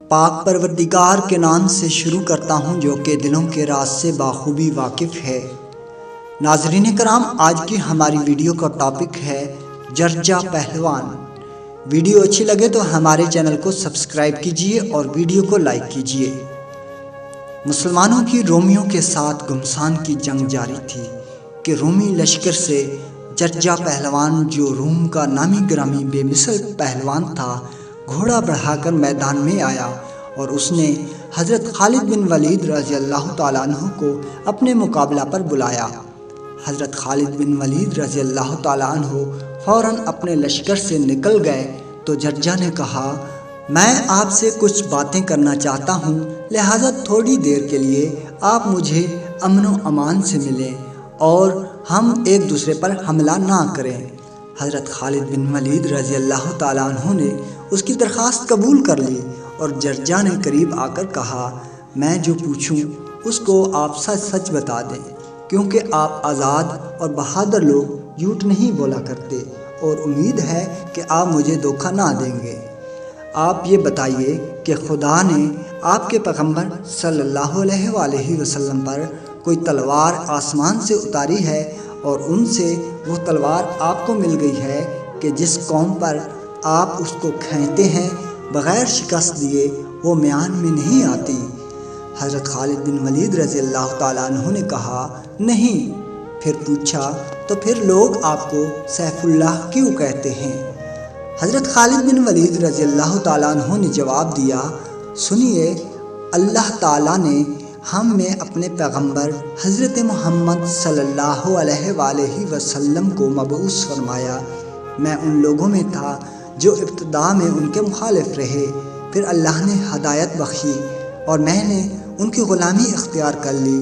پاک پروردگار کے نام سے شروع کرتا ہوں جو کہ دلوں کے راز سے بخوبی واقف ہے۔ ناظرین کرام، آج کی ہماری ویڈیو کا ٹاپک ہے جرجا پہلوان۔ ویڈیو اچھی لگے تو ہمارے چینل کو سبسکرائب کیجئے اور ویڈیو کو لائک کیجئے۔ مسلمانوں کی رومیوں کے ساتھ گھمسان کی جنگ جاری تھی کہ رومی لشکر سے جرجا پہلوان، جو روم کا نامی گرامی بے مثل پہلوان تھا، گھوڑا بڑھا کر میدان میں آیا اور اس نے حضرت خالد بن ولید رضی اللہ تعالیٰ عنہ کو اپنے مقابلہ پر بلایا۔ حضرت خالد بن ولید رضی اللہ تعالیٰ عنہ فوراً اپنے لشکر سے نکل گئے تو جرجا نے کہا، میں آپ سے کچھ باتیں کرنا چاہتا ہوں، لہٰذا تھوڑی دیر کے لیے آپ مجھے امن و امان سے ملیں اور ہم ایک دوسرے پر حملہ نہ کریں۔ حضرت خالد بن ولید رضی اللہ تعالیٰ عنہ نے اس کی درخواست قبول کر لی اور جرجا نے قریب آ کر کہا، میں جو پوچھوں اس کو آپ سچ سچ بتا دیں، کیونکہ آپ آزاد اور بہادر لوگ جھوٹ نہیں بولا کرتے اور امید ہے کہ آپ مجھے دھوکہ نہ دیں گے۔ آپ یہ بتائیے کہ خدا نے آپ کے پیغمبر صلی اللہ علیہ وآلہ وسلم پر کوئی تلوار آسمان سے اتاری ہے اور ان سے وہ تلوار آپ کو مل گئی ہے کہ جس قوم پر آپ اس کو کھینچتے ہیں بغیر شکست دیے وہ میان میں نہیں آتی؟ حضرت خالد بن ولید رضی اللہ تعالیٰ عنہ نے کہا، نہیں۔ پھر پوچھا، تو پھر لوگ آپ کو سیف اللہ کیوں کہتے ہیں؟ حضرت خالد بن ولید رضی اللہ تعالیٰ عنہ نے جواب دیا، سنیے، اللہ تعالیٰ نے ہم میں اپنے پیغمبر حضرت محمد صلی اللہ علیہ وآلہ وسلم کو مبعوث فرمایا۔ میں ان لوگوں میں تھا جو ابتدا میں ان کے مخالف رہے، پھر اللہ نے ہدایت بخشی اور میں نے ان کی غلامی اختیار کر لی۔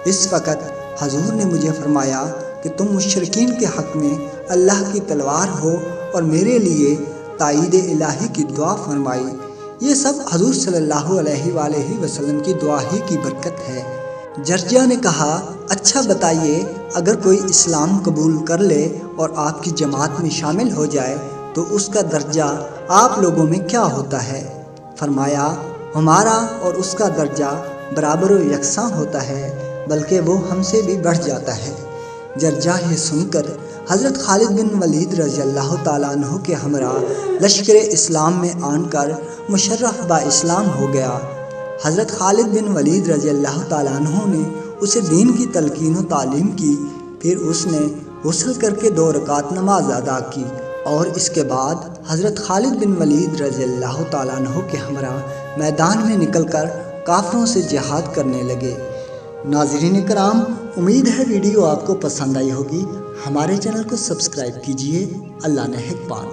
اس وقت حضور نے مجھے فرمایا کہ تم مشرکین کے حق میں اللہ کی تلوار ہو اور میرے لیے تائید الہی کی دعا فرمائی۔ یہ سب حضور صلی اللہ علیہ وآلہ وسلم کی دعا ہی کی برکت ہے۔ جرجا نے کہا، اچھا بتائیے، اگر کوئی اسلام قبول کر لے اور آپ کی جماعت میں شامل ہو جائے تو اس کا درجہ آپ لوگوں میں کیا ہوتا ہے؟ فرمایا، ہمارا اور اس کا درجہ برابر و یکساں ہوتا ہے، بلکہ وہ ہم سے بھی بڑھ جاتا ہے۔ جرجا یہ سن کر حضرت خالد بن ولید رضی اللہ تعالیٰ عنہ کے ہمراہ لشکر اسلام میں آن کر مشرف با اسلام ہو گیا۔ حضرت خالد بن ولید رضی اللہ تعالیٰ عنہ نے اسے دین کی تلقین و تعلیم کی، پھر اس نے غسل کر کے 2 رکعت نماز ادا کی اور اس کے بعد حضرت خالد بن ولید رضی اللہ تعالیٰ عنہ کے ہمراہ میدان میں نکل کر کافروں سے جہاد کرنے لگے۔ ناظرین کرام، امید ہے ویڈیو آپ کو پسند آئی ہوگی۔ ہمارے چینل کو سبسکرائب کیجئے۔ اللہ نگہبان۔